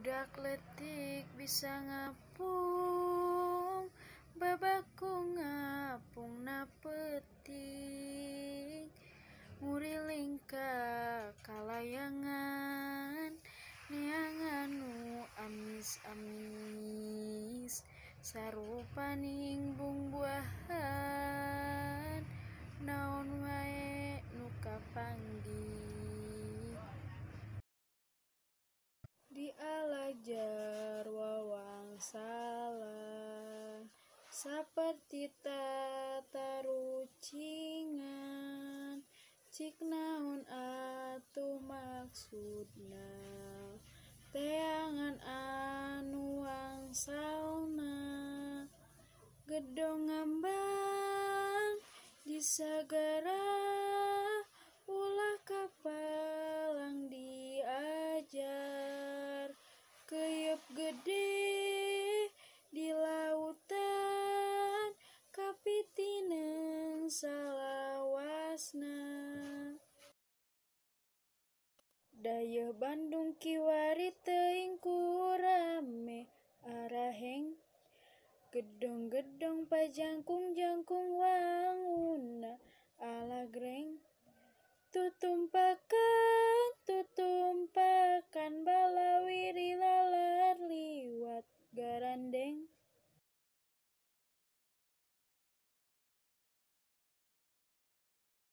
Budak letik bisa ngapung, babaku ngapung na peting. Muriling ka kalayangan, neanganu amis-amis, sarupaning bungbuahan, naon wae nu kapanggih. Dialajar wawangsalan, saperti tatarucingan, cik naon atuh maksudna, teangan anu wangsalna. Gedong ngambang di sagara, ulah kapalang diajar. Keyep gede di lautan, kapitineung salawasna. Dayeuh Bandung kiwari teuing ku rame araheng, gedong-gedong pajangkung-jangkung wangunna alagreng. Tutumpakan